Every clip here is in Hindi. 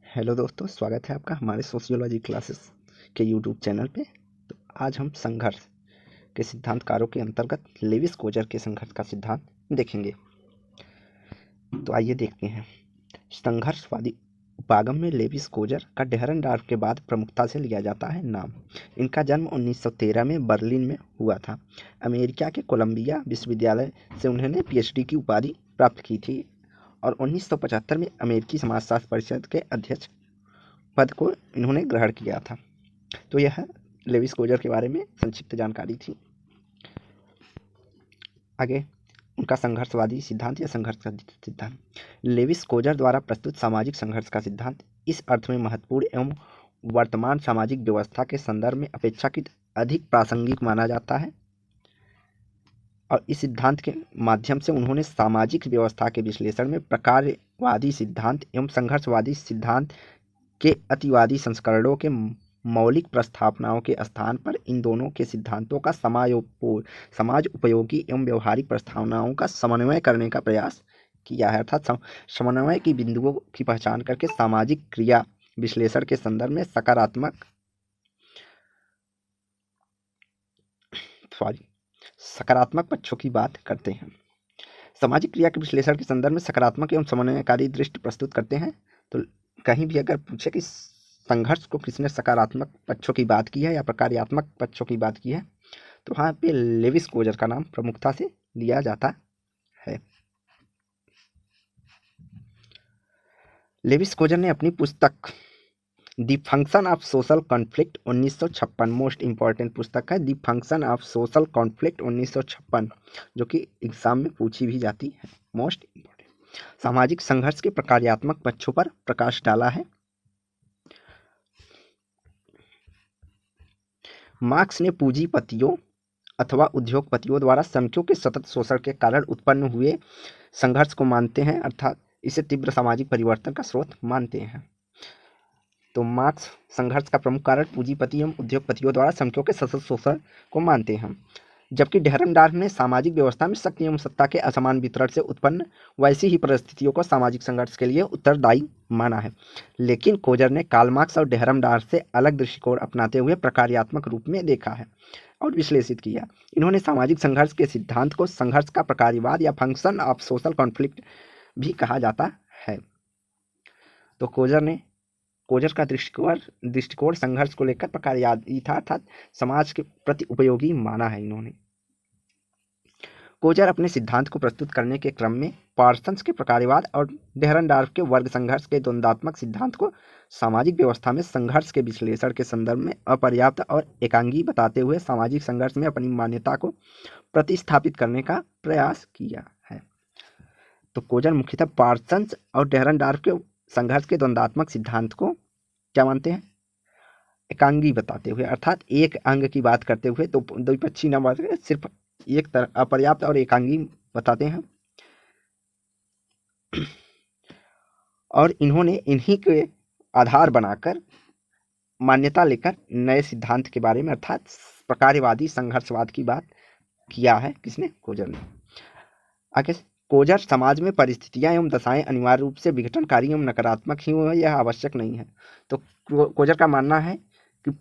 हेलो दोस्तों, स्वागत है आपका हमारे सोशियोलॉजी क्लासेस के यूट्यूब चैनल पे। तो आज हम संघर्ष के सिद्धांतकारों के अंतर्गत लेविस कोजर के संघर्ष का सिद्धांत देखेंगे। तो आइए देखते हैं। संघर्षवादी उपागम में लेविस कोजर का डेहरनडॉर्फ के बाद प्रमुखता से लिया जाता है नाम। इनका जन्म 1913 में बर्लिन में हुआ था। अमेरिका के कोलंबिया विश्वविद्यालय से उन्होंने पीएचडी की उपाधि प्राप्त की थी और 1975 में अमेरिकी समाजशास्त्र परिषद के अध्यक्ष पद को इन्होंने ग्रहण किया था। तो यह लेविस कोजर के बारे में संक्षिप्त जानकारी थी। आगे उनका संघर्षवादी सिद्धांत या संघर्ष का सिद्धांत। लेविस कोजर द्वारा प्रस्तुत सामाजिक संघर्ष का सिद्धांत इस अर्थ में महत्वपूर्ण एवं वर्तमान सामाजिक व्यवस्था के संदर्भ में अपेक्षाकृत अधिक प्रासंगिक माना जाता है और इस सिद्धांत के माध्यम से उन्होंने सामाजिक व्यवस्था के विश्लेषण में प्रकारवादी सिद्धांत एवं संघर्षवादी सिद्धांत के अतिवादी संस्करणों के मौलिक प्रस्तावनाओं के स्थान पर इन दोनों के सिद्धांतों का समाज उपयोगी एवं व्यवहारिक प्रस्तावनाओं का समन्वय करने का प्रयास किया है, अर्थात समन्वय की बिंदुओं की पहचान करके सामाजिक क्रिया विश्लेषण के संदर्भ में सकारात्मक पक्षों की बात करते हैं। सामाजिक क्रिया के विश्लेषण के संदर्भ में सकारात्मक एवं समन्वयकारी दृष्टि प्रस्तुत करते हैं। तो कहीं भी अगर पूछे कि संघर्ष को किसने सकारात्मक पक्षों की बात की है या प्रकार्यात्मक पक्षों की बात की है, तो वहाँ पे लेविस कोजर का नाम प्रमुखता से लिया जाता है। लेविस कोजर ने अपनी पुस्तक the function of social conflict 1956, most important पुस्तक है the function of social conflict 1956, जो कि एग्जाम में पूछी भी जाती है, मोस्ट इंपॉर्टेंट। सामाजिक संघर्ष के प्रकार्यात्मक पक्षों पर प्रकाश डाला है। मार्क्स ने पूंजीपतियों अथवा उद्योगपतियों द्वारा श्रमिकों के सतत शोषण के कारण उत्पन्न हुए संघर्ष को मानते हैं, अर्थात इसे तीव्र सामाजिक परिवर्तन का स्रोत मानते हैं। तो मार्क्स संघर्ष का प्रमुख कारण पूंजीपति एवं उद्योगपतियों द्वारा श्रमिकों के सतत शोषण को मानते हैं, जबकि डेहरनडॉर्फ ने सामाजिक व्यवस्था में शक्ति एवं सत्ता के असमान वितरण से उत्पन्न वैसी ही परिस्थितियों को सामाजिक संघर्ष के लिए उत्तरदायी माना है। लेकिन कोजर ने कार्ल मार्क्स और डेहरनडॉर्फ से अलग दृष्टिकोण अपनाते हुए प्रकार्यात्मक रूप में देखा है और विश्लेषित किया। इन्होंने सामाजिक संघर्ष के सिद्धांत को संघर्ष का प्रकार्यवाद या फंक्शन ऑफ सोशल कॉन्फ्लिक्ट भी कहा जाता है। तो कोजर का दृष्टिकोण संघर्ष को लेकर प्रकार्यवादी था, अर्थात समाज के प्रति उपयोगी माना है इन्होंने। कोजर अपने सिद्धांत को प्रस्तुत करने के क्रम में पार्सन्स के प्रकार्यवाद और डेहरनडॉर्फ के वर्ग संघर्ष के द्वंद्वात्मक सिद्धांत को सामाजिक व्यवस्था में संघर्ष के विश्लेषण के संदर्भ में अपर्याप्त और एकांगी बताते हुए सामाजिक संघर्ष में अपनी मान्यता को प्रतिस्थापित करने का प्रयास किया है। तो कोजर मुख्यतः पार्सन्स और डेहरनडॉर्फ के संघर्ष के द्वंद्वात्मक सिद्धांत को क्या मानते हैं? एकांगी बताते हुए, अर्थात एक अंग की बात करते हुए, तो द्विपक्षीय न बात करें, सिर्फ एक तरह अपर्याप्त और एकांगी बताते हैं। और इन्होंने इन्हीं के आधार बनाकर मान्यता लेकर नए सिद्धांत के बारे में, अर्थात प्रकार्यवादी संघर्षवाद की बात किया है। किसने? कोजर ने। आगे कोजर समाज में परिस्थितियां एवं दशाएं अनिवार्य रूप से विघटनकारी एवं नकारात्मक ही हो, यह आवश्यक नहीं है। तो कोजर का मानना है कि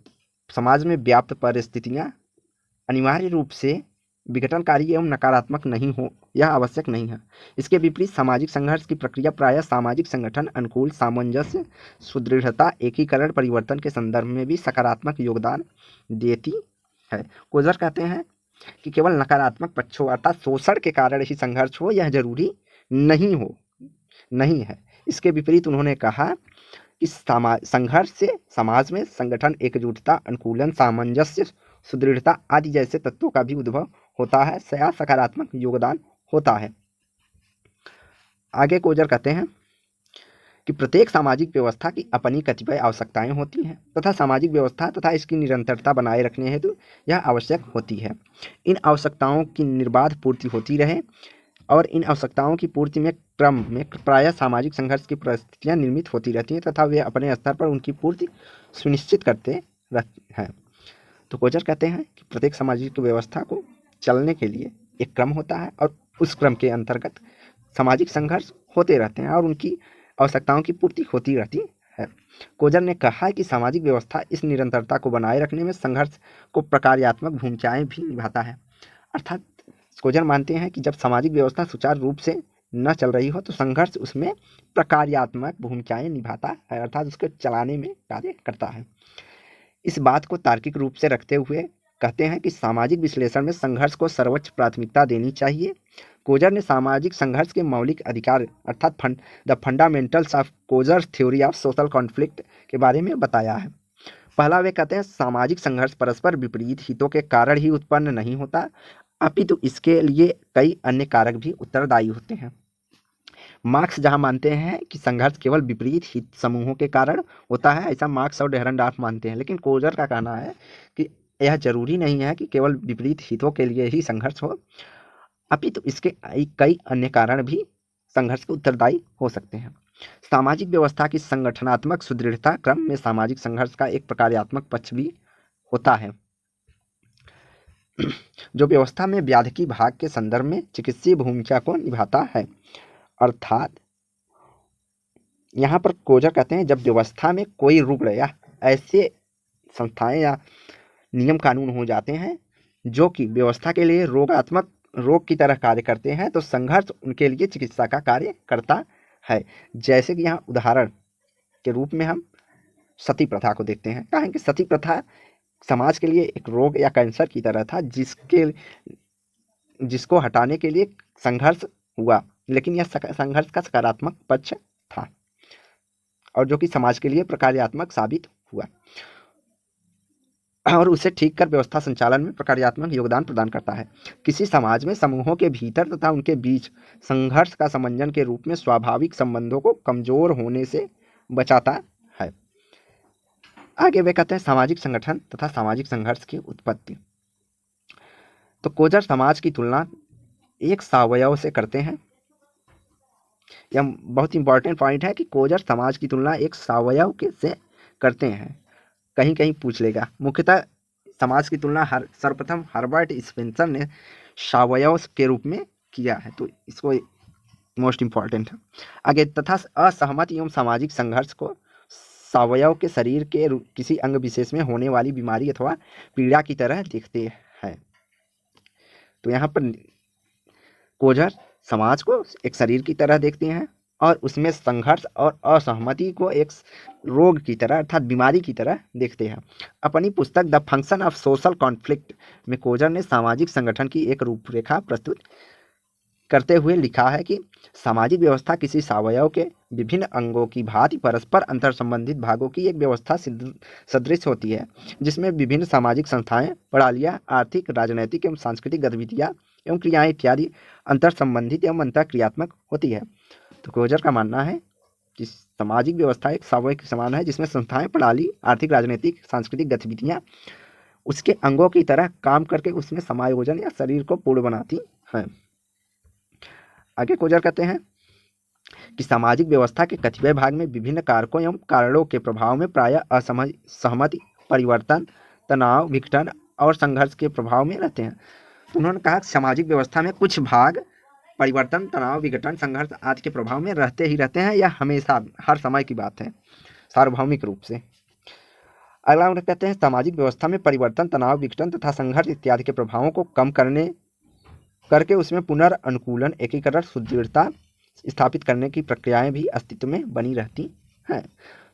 समाज में व्याप्त परिस्थितियां अनिवार्य रूप से विघटनकारी एवं नकारात्मक नहीं हो, यह आवश्यक नहीं है। इसके विपरीत सामाजिक संघर्ष की प्रक्रिया प्रायः सामाजिक संगठन अनुकूल सामंजस्य, सुदृढ़ता, एकीकरण, परिवर्तन के संदर्भ में भी सकारात्मक योगदान देती है। कोजर कहते हैं कि केवल नकारात्मक पक्षों अर्थात शोषण के कारण ही संघर्ष हो, यह जरूरी नहीं है। इसके विपरीत उन्होंने कहा कि संघर्ष से समाज में संगठन, एकजुटता, अनुकूलन, सामंजस्य, सुदृढ़ता आदि जैसे तत्वों का भी उद्भव होता है, सकारात्मक योगदान होता है। आगे कोजर कहते हैं कि प्रत्येक सामाजिक व्यवस्था की अपनी कतिपय आवश्यकताएं होती हैं तथा सामाजिक व्यवस्था तथा इसकी निरंतरता बनाए रखने हेतु यह आवश्यक होती है। इन आवश्यकताओं की निर्बाध पूर्ति होती रहे और इन आवश्यकताओं की पूर्ति में क्रम में प्रायः सामाजिक संघर्ष की परिस्थितियां निर्मित होती रहती हैं तथा वे अपने स्तर पर उनकी पूर्ति सुनिश्चित करते रहते हैं। तो कोजर कहते हैं कि प्रत्येक सामाजिक व्यवस्था को चलने के लिए एक क्रम होता है और उस क्रम के अंतर्गत सामाजिक संघर्ष होते रहते हैं और उनकी आवश्यकताओं की पूर्ति होती रहती है। कोजर ने कहा है कि सामाजिक व्यवस्था इस निरंतरता को बनाए रखने में संघर्ष को प्रकार्यात्मक भूमिकाएं भी निभाता है। अर्थात कोजर मानते हैं कि जब सामाजिक व्यवस्था सुचारू रूप से न चल रही हो तो संघर्ष उसमें प्रकार्यात्मक भूमिकाएं निभाता है, अर्थात उसके चलाने में कार्य करता है। इस बात को तार्किक रूप से रखते हुए कहते हैं कि सामाजिक विश्लेषण में संघर्ष को सर्वोच्च प्राथमिकता देनी चाहिए। कोजर ने सामाजिक संघर्ष के मौलिक अधिकार अर्थात the fundamentals of Coser's theory of social conflict के बारे में बताया है। पहला वे कहते हैं सामाजिक संघर्ष परस्पर विपरीत हितों के कारण ही उत्पन्न नहीं होता, अपितु इसके लिए कई अन्य कारक भी उत्तरदायी होते हैं। मार्क्स जहां मानते हैं कि संघर्ष केवल विपरीत हित समूहों के कारण होता है, ऐसा मार्क्स और डेहरनडार्फ मानते हैं, लेकिन कोजर का कहना है कि यह जरूरी नहीं है कि केवल विपरीत हितों के लिए ही संघर्ष हो, अपितु इसके कई अन्य कारण भी संघर्ष के उत्तरदायी हो सकते हैं। सामाजिक व्यवस्था की संगठनात्मक सुदृढ़ता क्रम में सामाजिक संघर्ष का एक प्रकार्यात्मक पक्ष भी होता है, जो व्यवस्था में व्याधिकी भाग के संदर्भ में चिकित्सीय भूमिका को निभाता है। अर्थात यहाँ पर कोजर कहते हैं जब व्यवस्था में कोई रुग्ण या ऐसे संस्थाएं या नियम कानून हो जाते हैं जो कि व्यवस्था के लिए रोग की तरह कार्य करते हैं तो संघर्ष उनके लिए चिकित्सा का कार्य करता है। जैसे कि यहाँ उदाहरण के रूप में हम सती प्रथा को देखते हैं। कहें कि सती प्रथा समाज के लिए एक रोग या कैंसर की तरह था जिसको हटाने के लिए संघर्ष हुआ, लेकिन यह संघर्ष का सकारात्मक पक्ष था और जो कि समाज के लिए प्रकार्यात्मक साबित हुआ और उसे ठीक कर व्यवस्था संचालन में प्रकार्यात्मक योगदान प्रदान करता है। किसी समाज में समूहों के भीतर तथा उनके बीच संघर्ष का समंजन के रूप में स्वाभाविक संबंधों को कमजोर होने से बचाता है। आगे वे कहते हैं सामाजिक संगठन तथा सामाजिक संघर्ष की उत्पत्ति। तो कोजर समाज की तुलना एक सावयव से करते हैं। यह बहुत इंपॉर्टेंट पॉइंट है कि कोजर समाज की तुलना एक सावयव से करते हैं। कहीं कहीं पूछ लेगा। मुख्यतः समाज की तुलना सर्वप्रथम हर्बर्ट स्पेंसर ने सावयव के रूप में किया है, तो इसको मोस्ट इंपॉर्टेंट है। आगे तथा असहमति एवं सामाजिक संघर्ष को सावयव के शरीर के किसी अंग विशेष में होने वाली बीमारी अथवा पीड़ा की तरह देखते हैं। तो यहाँ पर कोजर समाज को एक शरीर की तरह देखते हैं और उसमें संघर्ष और असहमति को एक रोग की तरह अर्थात बीमारी की तरह देखते हैं। अपनी पुस्तक the function of social conflict में कोजर ने सामाजिक संगठन की एक रूपरेखा प्रस्तुत करते हुए लिखा है कि सामाजिक व्यवस्था किसी सावयव के विभिन्न अंगों की भांति परस्पर अंतर संबंधित भागों की एक व्यवस्था सदृश होती है, जिसमें विभिन्न सामाजिक संस्थाएं, प्रणालियां, आर्थिक, राजनैतिक एवं सांस्कृतिक गतिविधियां एवं क्रियाएं इत्यादि अंतर संबंधित एवं अंतर क्रियात्मक होती है। तो कोजर का मानना है कि सामाजिक व्यवस्था एक सावयव के समान है, जिसमें संस्थाएं, प्रणाली, आर्थिक, राजनीतिक, सांस्कृतिक गतिविधियां उसके अंगों की तरह काम करके उसमें समायोजन या शरीर को पूर्ण बनाती हैं। आगे कोजर कहते हैं कि सामाजिक व्यवस्था के कतिपय भाग में विभिन्न कारकों एवं कारणों के प्रभाव में प्रायः असहमति, परिवर्तन, तनाव, विघटन और संघर्ष के प्रभाव में रहते हैं। तो उन्होंने कहा कि सामाजिक व्यवस्था में कुछ भाग परिवर्तन, तनाव, विघटन, संघर्ष आदि के प्रभाव में रहते ही रहते हैं। यह हमेशा हर समय की बात है, सार्वभौमिक रूप से। अगला उन्हें कहते हैं सामाजिक व्यवस्था में परिवर्तन, तनाव, विघटन तथा संघर्ष इत्यादि के प्रभावों को कम करके उसमें पुनर्अनुकूलन, एकीकरण, सुदृढ़ता स्थापित करने की प्रक्रियाएं भी अस्तित्व में बनी रहती हैं।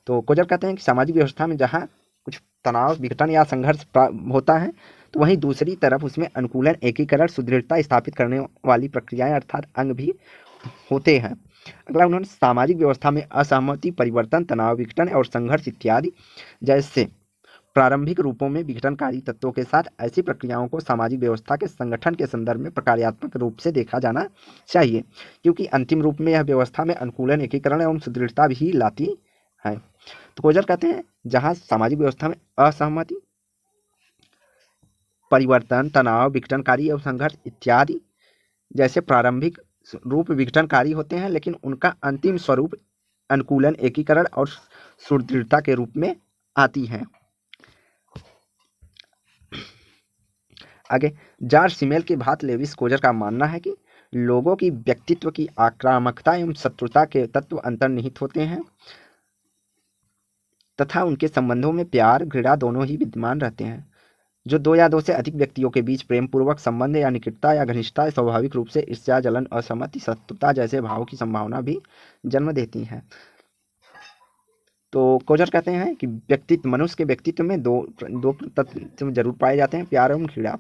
तो कोजर कहते हैं कि सामाजिक व्यवस्था में जहाँ कुछ तनाव, विघटन या संघर्ष होता है तो वहीं दूसरी तरफ उसमें अनुकूलन, एकीकरण, सुदृढ़ता स्थापित करने वाली प्रक्रियाएं अर्थात अंग भी होते हैं। अगला उन्होंने सामाजिक व्यवस्था में असहमति, परिवर्तन, तनाव, विघटन और संघर्ष इत्यादि जैसे प्रारंभिक रूपों में विघटनकारी तत्वों के साथ ऐसी प्रक्रियाओं को सामाजिक व्यवस्था के संगठन के संदर्भ में प्रकार्यात्मक रूप से देखा जाना चाहिए, क्योंकि अंतिम रूप में यह व्यवस्था में अनुकूलन, एकीकरण एवं सुदृढ़ता भी लाती है। तो कोजर कहते हैं जहां सामाजिक व्यवस्था में असहमति, परिवर्तन, तनाव, विघटनकारी एवं संघर्ष इत्यादि जैसे प्रारंभिक रूप विघटनकारी होते हैं, लेकिन उनका अंतिम स्वरूप अनुकूलन, एकीकरण और सुदृढ़ता के रूप में आती है। आगे जॉर्ज सिमेल के भांति लेविस कोजर का मानना है कि लोगों की व्यक्तित्व की आक्रामकता एवं शत्रुता के तत्व अंतर्निहित होते हैं। तथा उनके संबंधों में प्यार घृणा दोनों ही विद्यमान रहते हैं। जो दो या दो से अधिक व्यक्तियों के बीच प्रेम पूर्वक संबंध या निकटता या घनिष्ठता स्वाभाविक रूप से ईर्ष्या जलन असहमति शत्रुता जैसे भावों की संभावना भी जन्म देती हैं। तो कोजर कहते हैं कि व्यक्तित्व मनुष्य के व्यक्तित्व में दो तत्व जरूर पाए जाते हैं, प्यार एवं घृणा,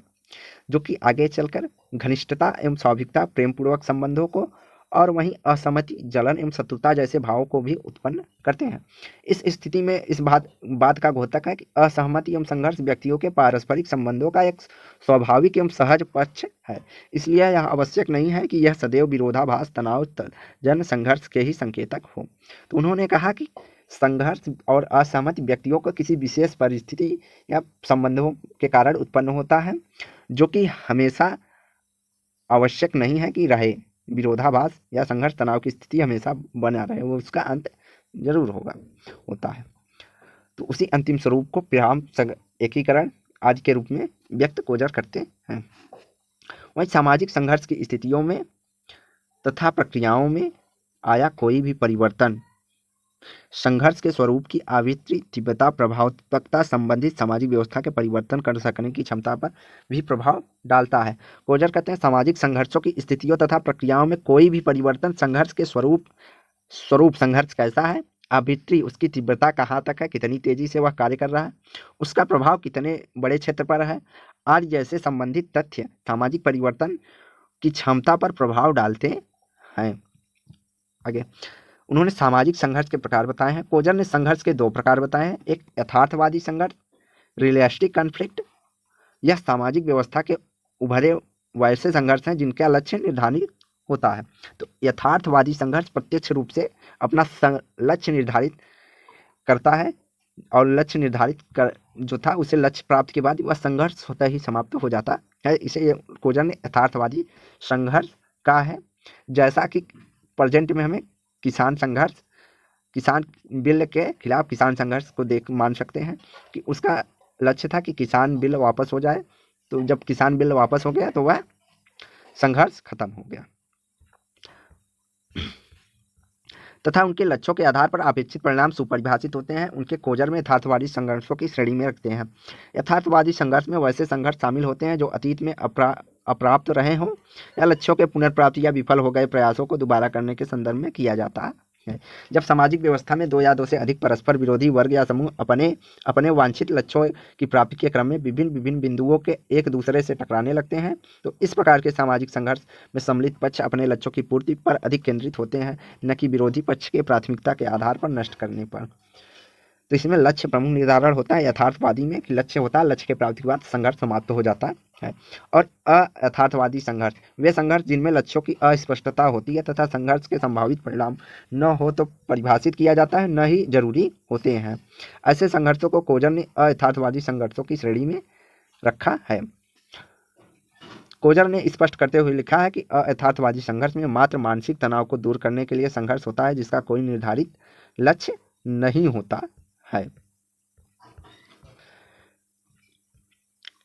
जो कि आगे चलकर घनिष्ठता एवं स्वाभाविकता प्रेम पूर्वक संबंधों को और वहीं असहमति जलन एवं शत्रुता जैसे भावों को भी उत्पन्न करते हैं। इस स्थिति में इस बात का घोतक है कि असहमति एवं संघर्ष व्यक्तियों के पारस्परिक संबंधों का एक स्वाभाविक एवं सहज पक्ष है। इसलिए यह आवश्यक नहीं है कि यह सदैव विरोधाभास तनाव जन संघर्ष के ही संकेतक हो। तो उन्होंने कहा कि संघर्ष और असहमति व्यक्तियों को किसी विशेष परिस्थिति या संबंधों के कारण उत्पन्न होता है, जो कि हमेशा आवश्यक नहीं है कि रहे। विरोधाभास या संघर्ष तनाव की स्थिति हमेशा बना रहे, वो उसका अंत जरूर होता है। तो उसी अंतिम स्वरूप को प्रेम एकीकरण आदि के रूप में व्यक्त कोजर करते हैं। वहीं सामाजिक संघर्ष की स्थितियों में तथा प्रक्रियाओं में आया कोई भी परिवर्तन संघर्ष के स्वरूप की आवृत्ति तीव्रता प्रभावत्मकता संबंधित सामाजिक व्यवस्था के परिवर्तन कर सकने की क्षमता पर भी प्रभाव डालता है। कोजर कहते हैं सामाजिक संघर्षों की स्थितियों तथा प्रक्रियाओं में कोई भी परिवर्तन संघर्ष के स्वरूप संघर्ष कैसा है, आवृत्ति उसकी तीव्रता कहाँ तक है, कितनी तेजी से वह कार्य कर रहा है, उसका प्रभाव कितने बड़े क्षेत्र पर है आदि जैसे संबंधित तथ्य सामाजिक परिवर्तन की क्षमता पर प्रभाव डालते हैं। आगे उन्होंने सामाजिक संघर्ष के प्रकार बताए हैं। कोजर ने संघर्ष के दो प्रकार बताए हैं। एक यथार्थवादी संघर्ष रियलिस्टिक कॉन्फ्लिक्ट, यह सामाजिक व्यवस्था के उभरे वैसे संघर्ष हैं जिनका लक्ष्य निर्धारित होता है। तो यथार्थवादी संघर्ष प्रत्यक्ष रूप से अपना लक्ष्य निर्धारित करता है और लक्ष्य निर्धारित जो था उसे लक्ष्य प्राप्त के बाद वह संघर्ष होता ही समाप्त हो जाता है। इसे कोजर ने यथार्थवादी संघर्ष कहा है। जैसा कि प्रेजेंट में हमें किसान बिल के खिलाफ किसान संघर्ष को मान सकते हैं कि उसका लक्ष्य था कि किसान बिल वापस हो जाए। तो जब किसान बिल वापस हो गया तो वह संघर्ष खत्म हो गया तथा उनके लक्ष्यों के आधार पर अपेक्षित परिणाम सुपरिभाषित होते हैं। उनके कोजर में यथार्थवादी संघर्षों की श्रेणी में रखते हैं। यथार्थवादी संघर्ष में वैसे संघर्ष शामिल होते हैं जो अतीत में अप्राप्त रहे हों या लक्ष्यों के पुनर्प्राप्ति या विफल हो गए प्रयासों को दोबारा करने के संदर्भ में किया जाता है। जब सामाजिक व्यवस्था में दो या दो से अधिक परस्पर विरोधी वर्ग या समूह अपने वांछित लक्ष्यों की प्राप्ति के क्रम में विभिन्न बिंदुओं के एक दूसरे से टकराने लगते हैं, तो इस प्रकार के सामाजिक संघर्ष में सम्मिलित पक्ष अपने लक्ष्यों की पूर्ति पर अधिक केंद्रित होते हैं, न कि विरोधी पक्ष के प्राथमिकता के आधार पर नष्ट करने पर। तो इसमें लक्ष्य प्रमुख निर्धारण होता है। यथार्थवादी में कि लक्ष्य होता है, लक्ष्य के प्राप्ति के बाद संघर्ष समाप्त हो जाता है। और अयथार्थवादी संघर्ष वे संघर्ष जिनमें लक्ष्यों की अस्पष्टता होती है तथा संघर्ष के संभावित परिणाम न हो तो परिभाषित किया जाता है, न ही जरूरी होते हैं। ऐसे संघर्षों को कोजर ने अयथार्थवादी संघर्षों की श्रेणी में रखा है। कोजर ने स्पष्ट करते हुए लिखा है कि अयथार्थवादी संघर्ष में मात्र मानसिक तनाव को दूर करने के लिए संघर्ष होता है, जिसका कोई निर्धारित लक्ष्य नहीं होता है।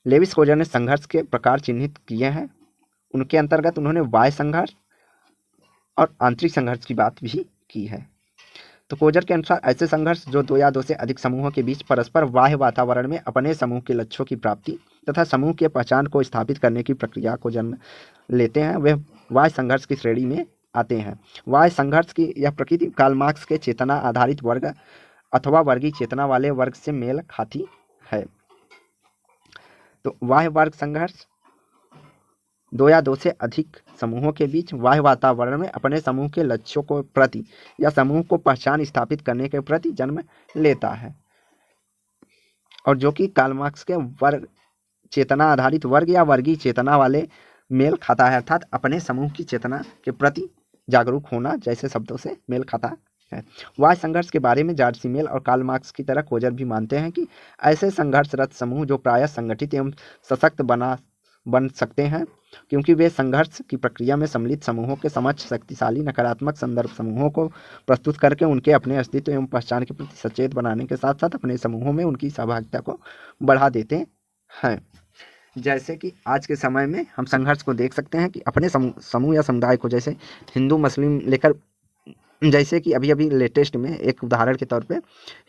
लेविस कोजर ने संघर्ष के प्रकार चिन्हित किए हैं। उनके अंतर्गत उन्होंने बाह्य संघर्ष और आंतरिक संघर्ष की बात भी की है। तो कोजर के अनुसार ऐसे संघर्ष जो दो या दो से अधिक समूहों के बीच परस्पर बाह्य वातावरण में अपने समूह के लक्ष्यों की प्राप्ति तथा समूह के पहचान को स्थापित करने की प्रक्रिया को जन्म लेते हैं, वे बाह्य संघर्ष की श्रेणी में आते हैं। बाह्य संघर्ष की यह प्रकृति कार्ल मार्क्स के चेतना आधारित वर्ग अथवा वर्गीय चेतना वाले वर्ग से मेल खाती है। तो बाह्य वर्ग संघर्ष दो या दो से अधिक समूहों के बीच बाह्य वातावरण में अपने समूह के लक्ष्यों को प्रति या समूह को पहचान स्थापित करने के प्रति जन्म लेता है, और जो कि कार्ल मार्क्स के वर्ग चेतना आधारित वर्ग या वर्गीय चेतना वाले मेल खाता है, अर्थात अपने समूह की चेतना के प्रति जागरूक होना जैसे शब्दों से मेल खाता है। बाह्य संघर्ष के बारे में जॉर्ज सीमेल और कार्ल मार्क्स की तरह कोजर भी मानते हैं कि ऐसे संघर्षरत समूह जो प्रायः संगठित एवं सशक्त बन सकते हैं, क्योंकि वे संघर्ष की प्रक्रिया में सम्मिलित समूहों के समक्ष शक्तिशाली नकारात्मक संदर्भ समूहों को प्रस्तुत करके उनके अपने अस्तित्व एवं पहचान के प्रति सचेत बनाने के साथ साथ अपने समूहों में उनकी सहभागिता को बढ़ा देते हैं। जैसे कि आज के समय में हम संघर्ष को देख सकते हैं कि अपने समूह या समुदाय को, जैसे हिंदू मुस्लिम लेकर जैसे कि अभी अभी लेटेस्ट में एक उदाहरण के तौर पे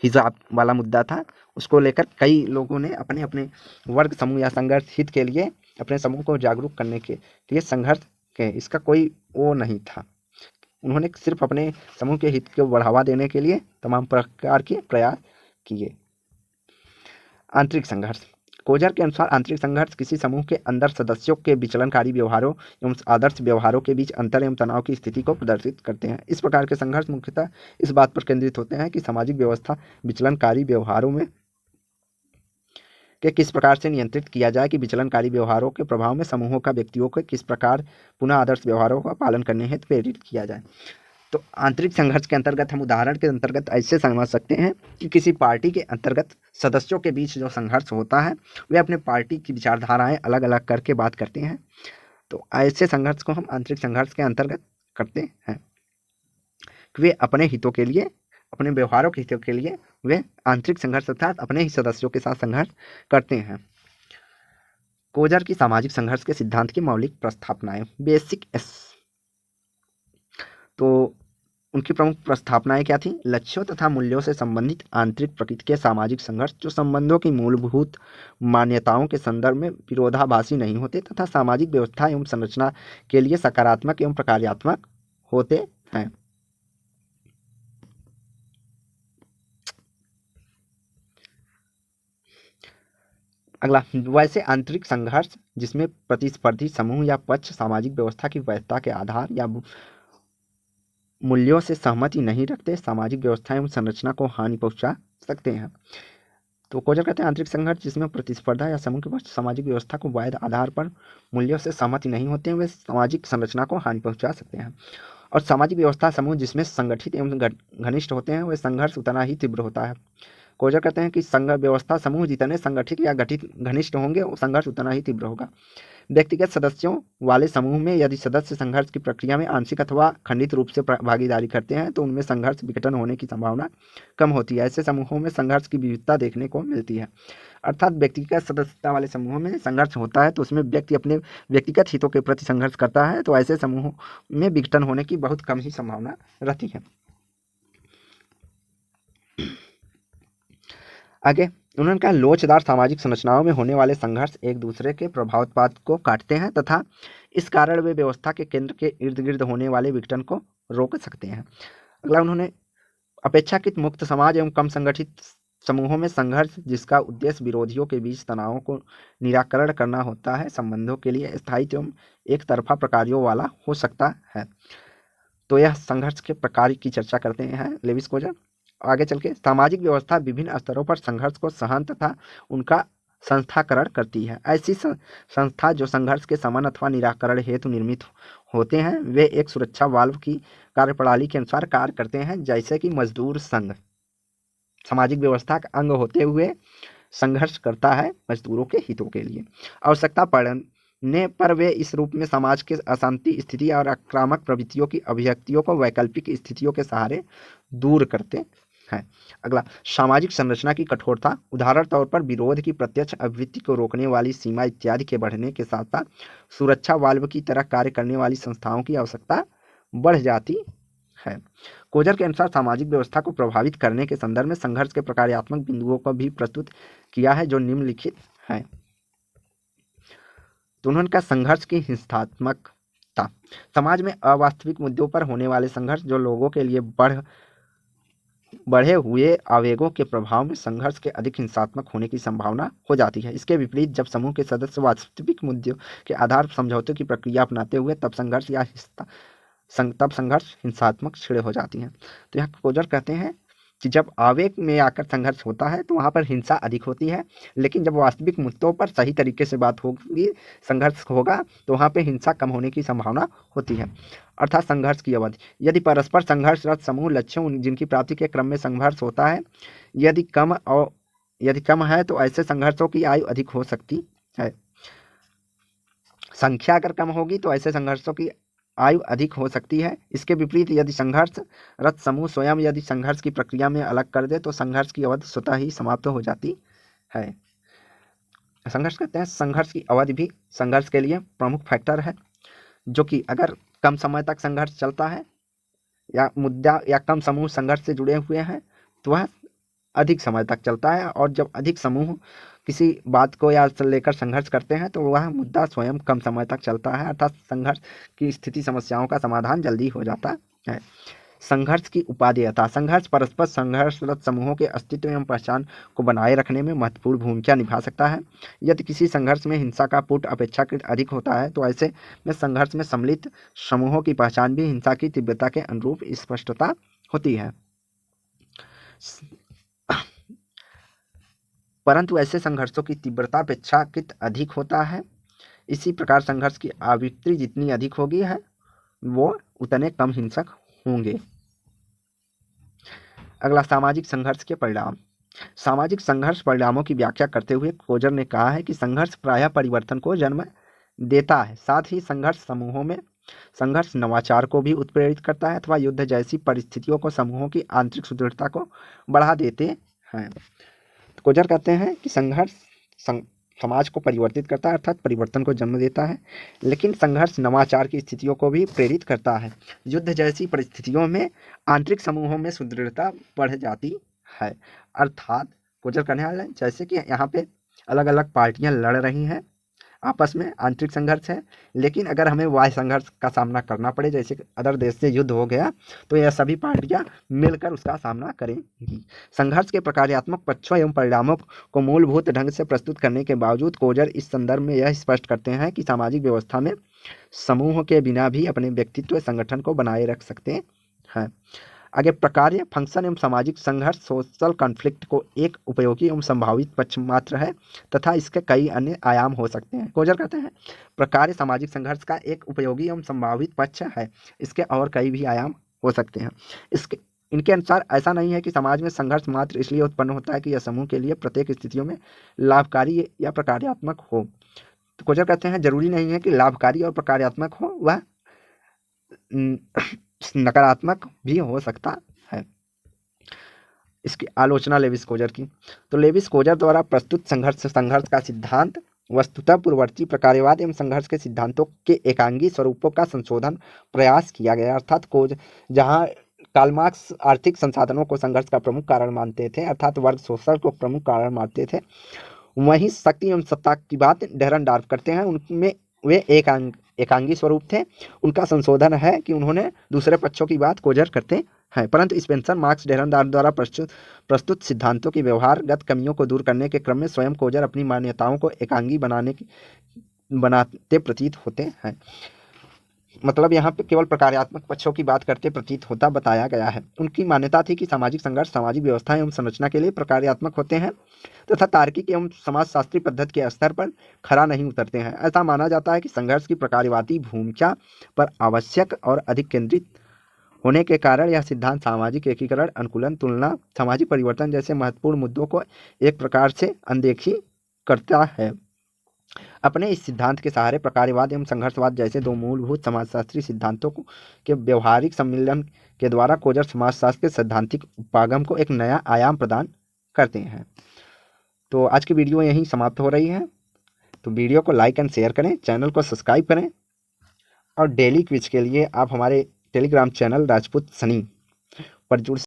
हिजाब वाला मुद्दा था, उसको लेकर कई लोगों ने अपने अपने वर्ग समूह या संघर्ष हित के लिए अपने समूह को जागरूक करने के लिए संघर्ष के इसका कोई वो नहीं था। उन्होंने सिर्फ अपने समूह के हित को बढ़ावा देने के लिए तमाम प्रकार के प्रयास किए। आंतरिक संघर्ष। कोजर के अनुसार आंतरिक संघर्ष किसी समूह के अंदर सदस्यों के विचलनकारी व्यवहारों एवं आदर्श व्यवहारों के बीच अंतर एवं तनाव की स्थिति को प्रदर्शित करते हैं। इस प्रकार के संघर्ष मुख्यतः इस बात पर केंद्रित होते हैं कि सामाजिक व्यवस्था विचलनकारी व्यवहारों में के किस प्रकार से नियंत्रित किया जाए कि विचलनकारी व्यवहारों के प्रभाव में समूहों का व्यक्तियों को किस प्रकार पुनः आदर्श व्यवहारों का पालन करने हेतु प्रेरित किया जाए। तो आंतरिक संघर्ष के अंतर्गत हम उदाहरण के अंतर्गत ऐसे समझ सकते हैं कि किसी पार्टी के अंतर्गत सदस्यों के बीच जो संघर्ष होता है वे अपने पार्टी की विचारधाराएं अलग अलग करके बात करते हैं। तो ऐसे संघर्ष को हम आंतरिक संघर्ष के अंतर्गत करते हैं। वे अपने हितों के लिए, अपने व्यवहारों के हितों के लिए वे आंतरिक संघर्ष अर्थात अपने ही सदस्यों के साथ संघर्ष करते हैं। कोजर की सामाजिक संघर्ष के सिद्धांत की मौलिक प्रस्थापनाएं, बेसिक एस। तो उनकी प्रमुख प्रस्थापनाएं क्या थी? लक्ष्यों तथा मूल्यों से संबंधित आंतरिक प्रकृति के सामाजिक संघर्ष जो संबंधों की मूलभूत मान्यताओं के संदर्भ में विरोधाभासी नहीं होते तथा सामाजिक व्यवस्था एवं संरचना के लिए सकारात्मक एवं प्रकार्यात्मक होते हैं। अगला, वैसे आंतरिक संघर्ष जिसमें प्रतिस्पर्धी समूह या पक्ष सामाजिक व्यवस्था की वैधता के आधार या मूल्यों से सहमति नहीं रखते सामाजिक व्यवस्था एवं संरचना को हानि पहुंचा सकते हैं। तो कोजर कहते हैं आंतरिक संघर्ष जिसमें प्रतिस्पर्धा या समूह के पक्ष सामाजिक व्यवस्था को वैध आधार पर मूल्यों से सहमति नहीं होते हैं वे सामाजिक संरचना को हानि पहुंचा सकते हैं। और सामाजिक व्यवस्था समूह जिसमें संगठित एवं घनिष्ठ होते हैं वे संघर्ष उतना ही तीव्र होता है। कोजर कहते हैं कि संघ व्यवस्था समूह जितने संगठित या घनिष्ठ होंगे संघर्ष उतना ही तीव्र होगा। व्यक्तिगत सदस्यों वाले समूह में यदि सदस्य संघर्ष की प्रक्रिया में आंशिक अथवा खंडित रूप से भागीदारी करते हैं तो उनमें संघर्ष विघटन होने की संभावना कम होती है। ऐसे समूहों में संघर्ष की विविधता देखने को मिलती है। अर्थात व्यक्तिगत सदस्यता वाले समूहों में संघर्ष होता है तो उसमें व्यक्ति अपने व्यक्तिगत हितों के प्रति संघर्ष करता है, तो ऐसे समूहों में विघटन होने की बहुत कम ही संभावना रहती है। आगे उन्होंने कहा लोचदार सामाजिक संरचनाओं में होने वाले संघर्ष एक दूसरे के प्रभावोत्पाद को काटते हैं तथा इस कारण वे व्यवस्था के केंद्र के इर्द गिर्द होने वाले विघटन को रोक सकते हैं। अगला, उन्होंने अपेक्षाकृत मुक्त समाज एवं कम संगठित समूहों में संघर्ष जिसका उद्देश्य विरोधियों के बीच तनावों को निराकरण करना होता है संबंधों के लिए स्थायित्व एवं एक तरफा प्रकारों वाला हो सकता है। तो यह संघर्ष के प्रकार की चर्चा करते हैं लेविस कोजर। आगे चल के सामाजिक व्यवस्था विभिन्न स्तरों पर संघर्ष को सहन तथा उनका संस्थाकरण करती है। ऐसी संस्था जो संघर्ष के शमन अथवा निराकरण हेतु निर्मित होते हैं वे एक सुरक्षा वाल्व की कार्यप्रणाली के अनुसार कार्य करते हैं। जैसे कि मजदूर संघ सामाजिक व्यवस्था का अंग होते हुए संघर्ष करता है मजदूरों के हितों के लिए। आवश्यकता पड़ने पर वे इस रूप में समाज के अशांति स्थिति और आक्रामक प्रवृत्तियों की अभिव्यक्तियों को वैकल्पिक स्थितियों के सहारे दूर करते हैं। अगला, सामाजिक संरचना की कठोरता उदाहरण तौर पर विरोध की प्रत्यक्ष अभिवृत्ति को रोकने वाली सीमा इत्यादि के बढ़ने के साथ साथ सुरक्षा वाल्व की तरह कार्य करने वाली संस्थाओं की आवश्यकता बढ़ जाती है। कोजर के अनुसार सामाजिक व्यवस्था को प्रभावित करने के संदर्भ में संघर्ष के प्रकार्यात्मक बिंदुओं को भी प्रस्तुत किया है जो निम्नलिखित है। तो उन्होंने कहा संघर्ष की हिंसात्मकता समाज में अवास्तविक मुद्दों पर होने वाले संघर्ष जो लोगों के लिए बढ़े हुए आवेगों के प्रभाव में संघर्ष के अधिक हिंसात्मक होने की संभावना हो जाती है। इसके विपरीत जब समूह के सदस्य वास्तविक मुद्दों के आधार पर समझौते की प्रक्रिया अपनाते हुए तब संघर्ष हिंसात्मक छिड़े हो जाती हैं। तो यहाँ कोजर कहते हैं कि जब आवेग में आकर संघर्ष होता है तो वहाँ पर हिंसा अधिक होती है, लेकिन जब वास्तविक मुद्दों पर सही तरीके से बात होगी संघर्ष होगा तो वहाँ पे हिंसा कम होने की संभावना होती है। अर्थात संघर्ष की अवधि यदि परस्पर संघर्षरत समूह लक्ष्यों जिनकी प्राप्ति के क्रम में संघर्ष होता है यदि कम है तो ऐसे संघर्षों की आयु अधिक हो सकती है। संख्या अगर कम होगी तो ऐसे संघर्षों की आयु अधिक हो सकती है। इसके विपरीत यदि संघर्षरत समूह स्वयं यदि संघर्ष की प्रक्रिया में अलग कर दे तो संघर्ष की अवधि स्वतः ही समाप्त हो जाती है। संघर्ष कहते हैं संघर्ष की अवधि भी संघर्ष के लिए प्रमुख फैक्टर है, जो कि अगर कम समय तक संघर्ष चलता है या मुद्दा या कम समूह संघर्ष से जुड़े हुए हैं तो वह अधिक समय तक चलता है, और जब अधिक समूह किसी बात को या लेकर संघर्ष करते हैं तो वह मुद्दा स्वयं कम समय तक चलता है, अर्थात संघर्ष की स्थिति समस्याओं का समाधान जल्दी हो जाता है। संघर्ष की उपादेयता। संघर्ष परस्पर संघर्षरत समूहों के अस्तित्व एवं पहचान को बनाए रखने में महत्वपूर्ण भूमिका निभा सकता है। यदि किसी संघर्ष में हिंसा का पुट अपेक्षाकृत अधिक होता है तो ऐसे में संघर्ष में सम्मिलित समूहों की पहचान भी हिंसा की तीव्रता के अनुरूप स्पष्टता होती है। परंतु ऐसे संघर्षों की तीव्रता अपेक्षाकृत अधिक होता है। इसी प्रकार संघर्ष की आवृत्ति जितनी अधिक होगी है वो उतने कम हिंसक होंगे। अगला, सामाजिक संघर्ष के परिणाम। सामाजिक संघर्ष परिणामों की व्याख्या करते हुए कोजर ने कहा है कि संघर्ष प्रायः परिवर्तन को जन्म देता है। साथ ही संघर्ष समूहों में संघर्ष नवाचार को भी उत्प्रेरित करता है अथवा युद्ध जैसी परिस्थितियों को समूहों की आंतरिक सुदृढ़ता को बढ़ा देते हैं। तो कोजर कहते हैं कि संघर्ष समाज को परिवर्तित करता है, अर्थात परिवर्तन को जन्म देता है, लेकिन संघर्ष नवाचार की स्थितियों को भी प्रेरित करता है। युद्ध जैसी परिस्थितियों में आंतरिक समूहों में सुदृढ़ता बढ़ जाती है। अर्थात कोजर कहने वाला है जैसे कि यहाँ पे अलग अलग पार्टियां लड़ रही हैं, आपस में आंतरिक संघर्ष है, लेकिन अगर हमें बाह्य संघर्ष का सामना करना पड़े, जैसे अदर देश से युद्ध हो गया, तो यह सभी पार्टियां मिलकर उसका सामना करेंगी। संघर्ष के प्रकार्यात्मक पक्षों एवं परिणामों को मूलभूत ढंग से प्रस्तुत करने के बावजूद कोजर इस संदर्भ में यह स्पष्ट करते हैं कि सामाजिक व्यवस्था में समूह के बिना भी अपने व्यक्तित्व संगठन को बनाए रख सकते हैं। आगे, प्रकार्य फंक्शन एवं सामाजिक संघर्ष सोशल कॉन्फ्लिक्ट को एक उपयोगी एवं संभावित पक्ष मात्र है तथा इसके कई अन्य आयाम हो सकते हैं। कोजर कहते हैं प्रकार्य सामाजिक संघर्ष का एक उपयोगी एवं संभावित पक्ष है, इसके और कई भी आयाम हो सकते हैं। इनके अनुसार ऐसा नहीं है कि समाज में संघर्ष मात्र इसलिए उत्पन्न होता है कि यह समूह के लिए प्रत्येक स्थितियों में लाभकारी या प्रकार्यात्मक हो। तो कोजर कहते हैं जरूरी नहीं है कि लाभकारी और प्रकार्यात्मक हो, वह नकारात्मक भी हो सकता है। इसकी आलोचना लेविस कोजर की। तो लेविस कोजर द्वारा प्रस्तुत संघर्ष का सिद्धांत वस्तुतः पूर्ववर्ती प्रकार्यवाद एवं संघर्ष के सिद्धांतों के एकांगी स्वरूपों का संशोधन प्रयास किया गया। अर्थात जहाँ कार्ल मार्क्स आर्थिक संसाधनों को संघर्ष का प्रमुख कारण मानते थे, अर्थात वर्ग शोषण को प्रमुख कारण मानते थे, वहीं शक्ति एवं सत्ता की बात डेरनडार्फ करते हैं, उनमें वे एकांगी स्वरूप थे। उनका संशोधन है कि उन्होंने दूसरे पक्षों की बात कोजर करते हैं। परंतु स्पेंसर मार्क्स डेरनडार्फ द्वारा प्रस्तुत सिद्धांतों की व्यवहारगत कमियों को दूर करने के क्रम में स्वयं कोजर अपनी मान्यताओं को एकांगी बनाते प्रतीत होते हैं। मतलब यहाँ पे केवल प्रकार्यात्मक पक्षों की बात करते प्रतीत होता बताया गया है। उनकी मान्यता थी कि सामाजिक संघर्ष सामाजिक व्यवस्था एवं संरचना के लिए प्रकार्यात्मक होते हैं तथा तार्किक एवं समाजशास्त्री पद्धति के स्तर पर खरा नहीं उतरते हैं। ऐसा माना जाता है कि संघर्ष की प्रकार्यवादी भूमिका पर आवश्यक और अधिक केंद्रित होने के कारण यह सिद्धांत सामाजिक एकीकरण, अनुकूलन, तुलना, सामाजिक परिवर्तन जैसे महत्वपूर्ण मुद्दों को एक प्रकार से अनदेखी करता है। अपने इस सिद्धांत के सहारे प्रकार्यवाद एवं संघर्षवाद जैसे दो मूलभूत समाजशास्त्री सिद्धांतों के व्यवहारिक सम्मिलन के द्वारा कोजर समाजशास्त्र के सैद्धांतिक उपागम को एक नया आयाम प्रदान करते हैं। तो आज की वीडियो यहीं समाप्त हो रही है। तो वीडियो को लाइक एंड शेयर करें, चैनल को सब्सक्राइब करें, और डेली क्विज के लिए आप हमारे टेलीग्राम चैनल राजपूत सनी पर जुड़